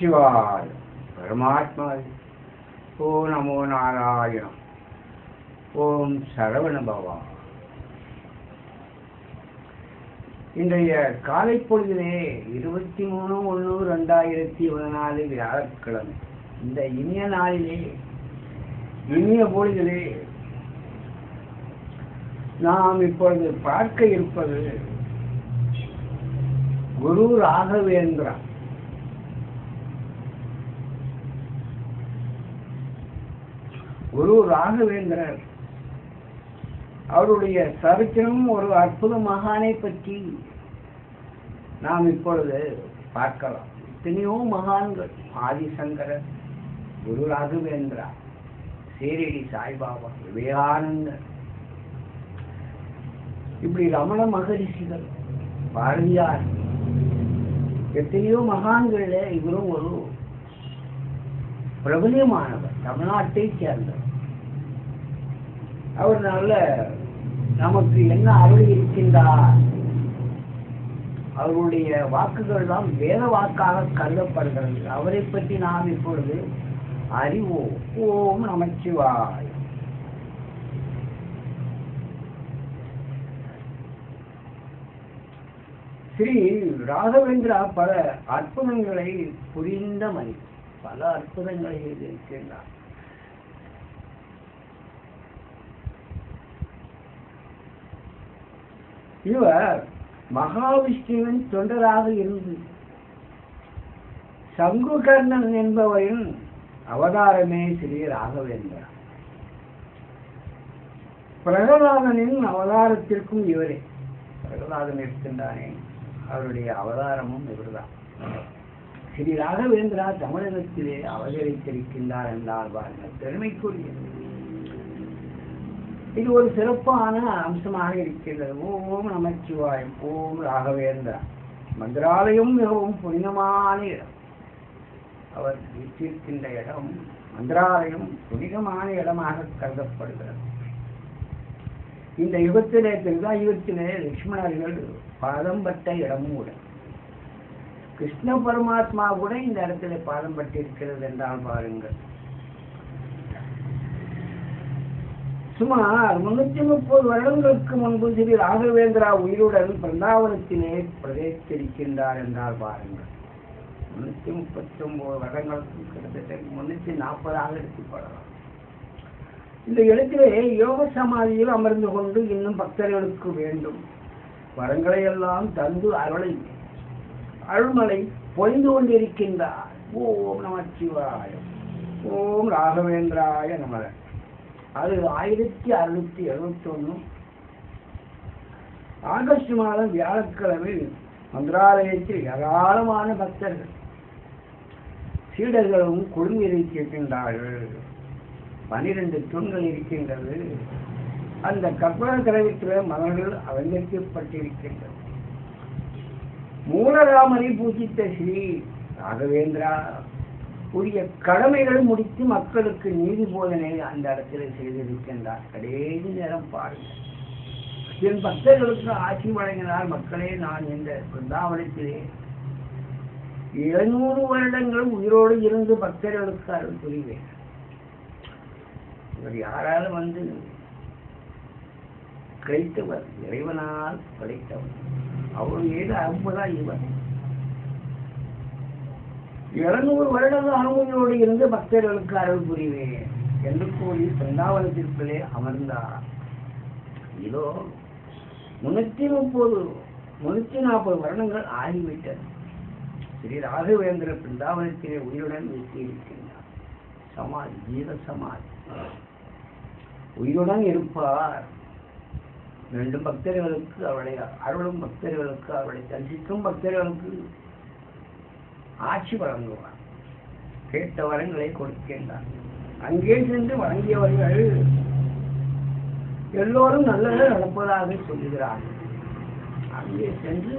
நமச்சிவாய பரமாத்மா. ஓம் நமோ நாராயணம். ஓம் சரவண பவா. இன்றைய காலை பொழுதிலே 23/1/2014 வியாழக்கிழமை. இந்த இனிய நாளிலே, இனிய பொழுதிலே நாம் இப்பொழுது பார்க்க இருப்பது குரு ராகவேந்திரா. குரு ராகவேந்திரர் அவருடைய சரித்திரம், ஒரு அற்புத மகானை பற்றி நாம் இப்பொழுது பார்க்கலாம். எத்தனையோ மகான்கள், ஆதிசங்கரர், குரு ராகவேந்திரா, சீரடி சாய்பாபா, விவேகானந்தர், இப்படி ரமண மகரிஷிகள், பாரதியார், எத்தனையோ மகான்கள இவரும் ஒரு பிரபலியமானவர், தமிழ்நாட்டை சேர்ந்தவர். அவர் நல்ல நமக்கு என்ன அருள் இருக்கின்றார், அவருடைய வாக்குகள் தான் வேத வாக்காக கருதப்படுகிறது. அவரை பற்றி நாம் இப்பொழுது அறிவோம். ஓம் நமச்சிவாய. ஸ்ரீ ராகவேந்திரா பல அற்புதங்களை புரிந்த மனிதர், பல அற்புதங்களை இருக்கின்றார். இவர் மகாவிஷ்ணுவின் தொண்டராக இருந்து சங்குகர்ணன் என்பவரின் அவதாரமே ஸ்ரீ ராகவேந்திரா. பிரகலாதனின் அவதாரத்திற்கும் இவரே. பிரகலாதன் இருக்கின்றானே, அவருடைய அவதாரமும் இவர்தான். ஸ்ரீ ராகவேந்திரா தமிழகத்திலே அவதரித்திருக்கின்றார் என்றால் பாருங்கள், பெருமைக்குரியது. இது ஒரு சிறப்பான அம்சமாக இருக்கின்றது. ஓம் நமச்சிவாயம். ஓம் ராகவேந்திரா. மந்திராலயம் மிகவும் புனிதமான இடம். அவர் வீட்டிருக்கின்ற இடம், மந்திராலயம் புனிதமான இடமாக கருதப்படுகிறது. இந்த யுகத்திலே, திருதாயுகத்திலே லட்சுமணர்கள் பாதம் பட்ட இடமும் கூட, கிருஷ்ண பரமாத்மா கூட இந்த இடத்துல பாதம் பட்டிருக்கிறது என்றால் பாருங்கள். சுமார் 330 வருடங்களுக்கு முன்பு ஸ்ரீ ராகவேந்திரா உயிருடன் பிருந்தாவனத்திலே பிரவேசித்திருக்கின்றார் என்றால் பாருங்கள். 339 வருடங்களுக்கு கிட்டத்தட்ட 340 எடுத்துக்கொள்ளலாம். இந்த இடத்திலே யோக சமாதியில் அமர்ந்து கொண்டு இன்னும் பக்தர்களுக்கு வேண்டும் வரங்களை எல்லாம் தந்து அருள்மலை பொழிந்து கொண்டிருக்கின்றார். ஓம் நமச்சிவாய. ஓம் ராகவேந்திராய நம. அது 1671 ஆகஸ்ட் மாதம் வியாழக்கிழமை மந்திராலயத்தில் ஏராளமான பக்தர்கள், சீடர்களும் குழுமி இருக்கின்றார்கள். 12 தூண்கள் இருக்கின்றது. அந்த கற்பக கிரகத்தில் மலர்கள் அலங்கரிக்கப்பட்டிருக்கின்றது. மூலராமனை பூஜித்த ஸ்ரீ ராகவேந்திரா உரிய கடமைகள் முடித்து மக்களுக்கு நீதி போதனை அந்த இடத்துல செய்திருக்கின்றார். கடைசி நேரம் பாருங்கள், என் பக்தர்களுக்கு ஆட்சி வழங்கினார். மக்களே, நான் இந்த பிருந்தாவனத்திலே 700 வருடங்கள் உயிரோடு இருந்து பக்தர்களுக்கு அருள் புரிவேன். இவர் யாராலும் வந்து கிடைத்தவர், இறைவனால் கிடைத்தவர். அவர் ஏது அற்புதா இவர். 700 வருடங்கள் அனுமதியோடு இருந்து பக்தர்களுக்கு அருள் புரிவேன் என்று கூறி பிருந்தாவனத்திற்குள்ளே அமர்ந்தார். இதோ 340 வருடங்கள் ஆகிவிட்டது. ஸ்ரீ ராகவேந்திர பிருந்தாவனத்திலே உயிருடன் வீட்டியிருக்கின்றார். சமாதி, ஜீவ சமாதி. உயிருடன் இருப்பார். வேண்டும் பக்தர்களுக்கு அவளை அருளும், பக்தர்களுக்கு அவளை தரிசிக்கும் பக்தர்களுக்கு ஆட்சி வழங்குவார். கேட்ட வரங்களை கொடுக்கின்றார். அங்கே சென்று வழங்கியவர்கள் எல்லோரும் நல்லது நடப்பதாக சொல்லுகிறார்கள். அங்கே சென்று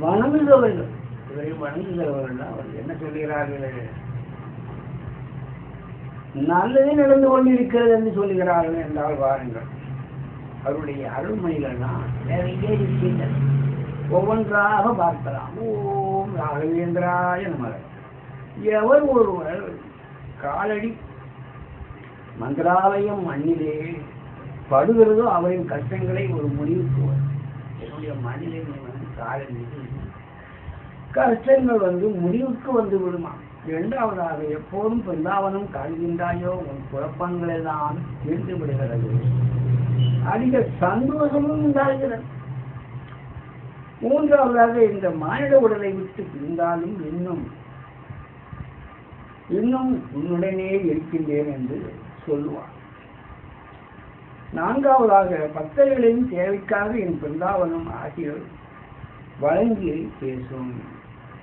வணங்குகிறவர்கள், இவரை வணங்குகிறவர்கள் அவர்கள் என்ன சொல்கிறார்கள்? நல்லதே நடந்து கொண்டிருக்கிறது என்று சொல்லுகிறார்கள் என்றால் பாருங்கள். அவருடைய அருள்மொழிகள்லாம் வேற எங்கே இருக்கின்றன? ஒவ்வொன்றாக பார்க்கலாம். ஓம் ராகவேந்திராய நமக. எவர் ஒருவர் காலடி மந்திராலயம் மண்ணிலே படுகிறதோ அவரின் கஷ்டங்களை ஒரு முடிவுக்கு வரும். என்னுடைய மண்ணிலே காலடி கஷ்டங்கள் முடிவுக்கு வந்து விடுமா. இரண்டாவதாக எப்போதும் பிருந்தாவனம் காண்கின்றாயோ உன் குழப்பங்கள் எல்லாம் தீர்ந்து விடுகிறது, அதிக சந்தோஷமும் உண்டாகிறது. மூன்றாவதாக இந்த மானிட உடலை விட்டு பிரிந்தாலும் இன்னும் உன்னுடனே இருக்கின்றேன் என்று சொல்லுவார். நான்காவதாக பக்தர்களின் தேவைக்காக என் பிருந்தாவனம் ஆகியோர் வழங்கி பேசும்.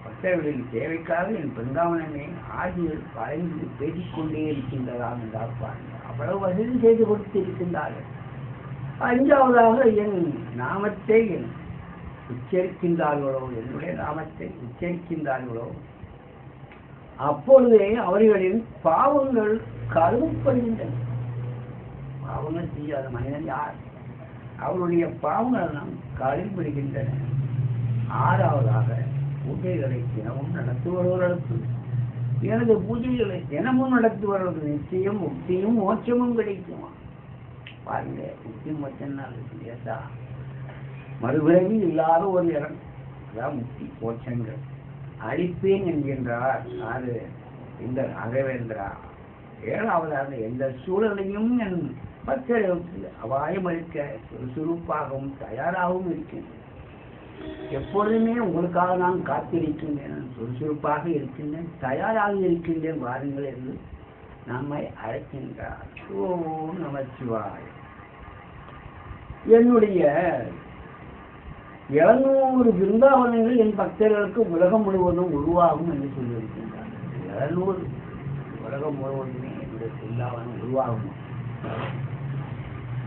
பக்தர்களின் தேவைக்காக என் பிருந்தாவனமே ஆகியோர் வழங்கி பேசிக்கொண்டே இருக்கின்றதாம் என்றால் பாருங்கள், அவ்வளவு வசதி செய்து கொடுத்திருக்கின்றார்கள். அஞ்சாவதாக என் நாமத்தை உச்சரிக்கின்றார்களோ, என்னுடைய நாமத்தை உச்சரிக்கின்றார்களோ அப்பொழுதே அவர்களின் பாவங்கள் கழுவப்படுகின்றன. பாவங்கள் செய்யாத மனிதன் யார்? அவருடைய பாவங்கள் நாம் கழுவிடுகின்றன. ஆறாவதாக பூஜைகளை தினமும் நடத்துபவர்களுக்கு எனது பூஜைகளை தினமும் நடத்துபவர்களுக்கு நிச்சயம் முக்தியும் மோட்சமும் கிடைக்குமா. பாருங்க, முக்தி மோட்சம் லேசா மறுபிறவி இல்லாத ஒரு இடம், அதான் முக்தி மோட்சங்கள். அழிப்பேன் என்கின்றார் அது இந்த ராகவேந்திரா. ஏழாவதாக எந்த சூழலையும் என் பக்தர்களுக்கு அபாயம் அளிக்க சுறுசுறுப்பாகவும் தயாராகவும் இருக்கின்றேன். எப்பொழுதுமே உங்களுக்காக நான் காத்திருக்கின்றேன், சுறுசுறுப்பாக இருக்கின்றேன், தயாராக இருக்கின்றேன், வாருங்கள் என்று நம்மை அழைக்கின்றார். ஓம் நமச்சிவாய. என்னுடைய 700 பிருந்தாவனங்கள் என் பக்தர்களுக்கு உலகம் முழுவதும் உருவாகும் என்று சொல்லியிருக்கின்றார். 700 உலகம் முழுவதுமே என்னுடைய பிருந்தாவனம் உருவாகும்.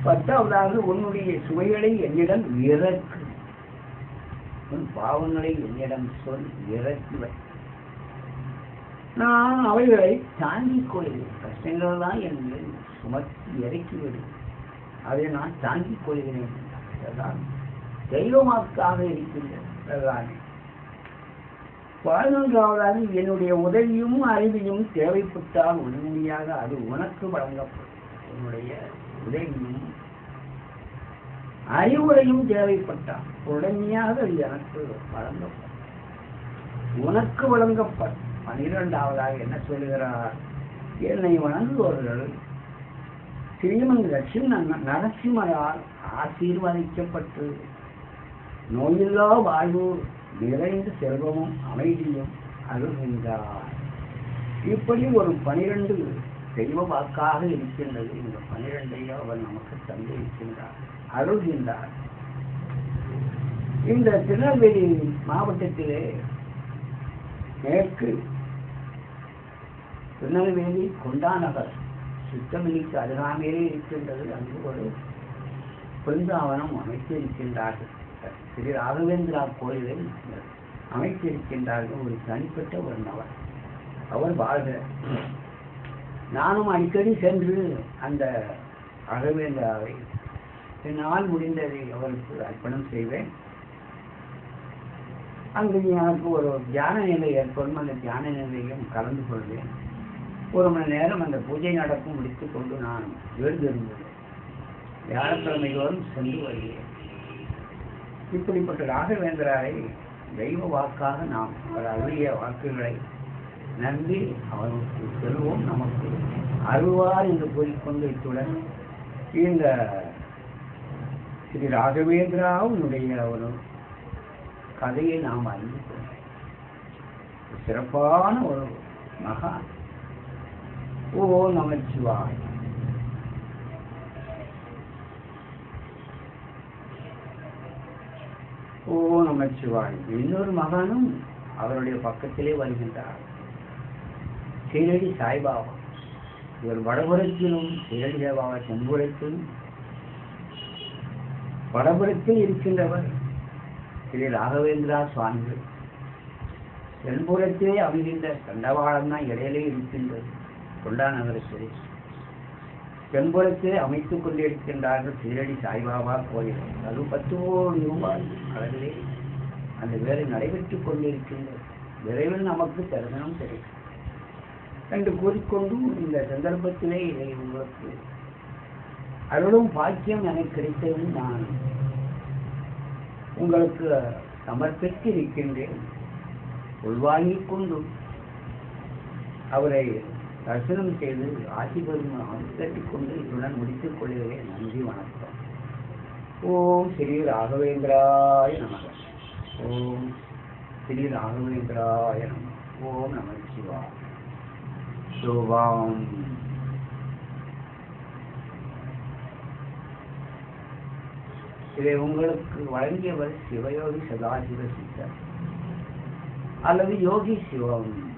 10ஆவதாக உன்னுடைய சுவைகளை என்னிடம் இறக்கு, உன் பாவங்களை என்னிடம் சொல் இறக்குவை, நான் அவைகளை தாங்கிக் கொள்கிறேன். கஷ்டங்கள் தான் என்னை சுமத்தி இறக்கிவிடு, அதை நான் தாங்கிக் கொள்கிறேன். அதுதான் தெய்வமாக்காக இருக்கின்றன. 11ஆவதாக என்னுடைய உதவியும் அறிவையும் தேவைப்பட்டால் உடனடியாக அது உனக்கு வழங்கப்படும். என்னுடைய உதவியும் அறிவுரையும் தேவைப்பட்டால் உடனடியாக அது எனக்கு வழங்கப்படும், உனக்கு வழங்கப்படும். 12ஆவதாக என்ன சொல்கிறார்? என்னை வணங்குபவர்கள் ஸ்ரீமன் நரசிம்மரால் ஆசீர்வதிக்கப்பட்டு நோயில்லா வாழ்வு நிறைந்த செல்வமும் அமைதியும் அருள்கின்றார். இப்படி ஒரு 12 தெய்வ வாக்காக இருக்கின்றது. இந்த 12ஐயும் அவர் நமக்கு தந்திருக்கின்றார், அருள்கின்றார். இந்த திருநெல்வேலி மாவட்டத்திலே மேற்கு திருநெல்வேலி கொண்டாநகர் சுத்தமிலிக்கு அருகாமையிலே இருக்கின்றது. அங்கு ஒரு பிருந்தாவனம் அமைத்திருக்கின்றார்கள். ஸ்ரீ ராகவேந்திரா கோயிலில் அமைத்திருக்கின்றார்கள். ஒரு தனிப்பட்ட ஒரு நபர், அவர் வாழ்க. நானும் அடிக்கடி சென்று அந்த ராகவேந்திராவை என்னால் முடிந்ததை அவருக்கு அர்ப்பணம் செய்வேன். அங்கு எனக்கு ஒரு தியான நிலை ஏற்படும். அந்த தியான நிலையும் கலந்து கொள்வேன். 1 மணி நேரம் அந்த பூஜை நடக்கும் முடித்துக் கொண்டு நான் எழுந்திருந்தேன். வியாழக்கிழமையோரும் சென்று வருகிறேன். இப்படிப்பட்ட ராகவேந்திராவை தெய்வ வாக்காக நாம் அவர் அருளிய வாக்குகளை நம்பி அவருக்கு செல்வோம். நமக்கு அருள்வார் என்று கூறிக்கொண்டு இத்துடன் இந்த ஸ்ரீ ராகவேந்திராவுடைய ஒரு கதையை நாம் அறிந்து கொள்வோம். சிறப்பான ஒரு மகான். ஓ நமச்சிவாய. ஓ நமச்சிவாய். இன்னொரு மகானும் அவருடைய பக்கத்திலே வருகின்றார், சீரடி சாய்பாபா. இவர் வடபுறத்திலும் சீரடி சாய்பாபா தென்புறத்திலும். வடபுறத்தில் இருக்கின்றவர் ஸ்ரீ ராகவேந்திரா சுவாமிகள். தென்புறத்திலே அமைகின்ற தண்டவாளம் தான் இடையிலே இருக்கின்றது, கொண்டாநகரத்திலே. தென்புறத்திலே அமைத்துக் கொண்டிருக்கின்றார்கள் சீரடி சாய்பாபா கோயில். அது 10 கோடி ரூபாய் அளவிலே அந்த வேலை நடைபெற்றுக் கொண்டிருக்கின்றது. விரைவில் நமக்கு தரிசனம் கிடைக்கும் என்று கூறிக்கொண்டு இந்த சந்தர்ப்பத்திலே இதை உங்களுக்கு அருளும் பாக்கியம் எனக்கு கிடைத்தது நான் உங்களுக்கு சமர்ப்பித்து இருக்கின்றேன். உள்வாங்கிக் கொண்டு அவரை தரிசனம் செய்து ஆசி பெறும் கட்டிக் கொண்டு இத்துடன் முடித்துக் கொள்கிறேன். நன்றி, வணக்கம். ஓம் ஸ்ரீ ராகவேந்திராய நமக. ஓம் ஸ்ரீ ராகவேந்திராய நமக. ஓம் நம சிவாய. சோபாம். இதை உங்களுக்கு வழங்கியவர் சிவயோகி சதாசிவ சித்தர் அல்லது யோகி சிவம்.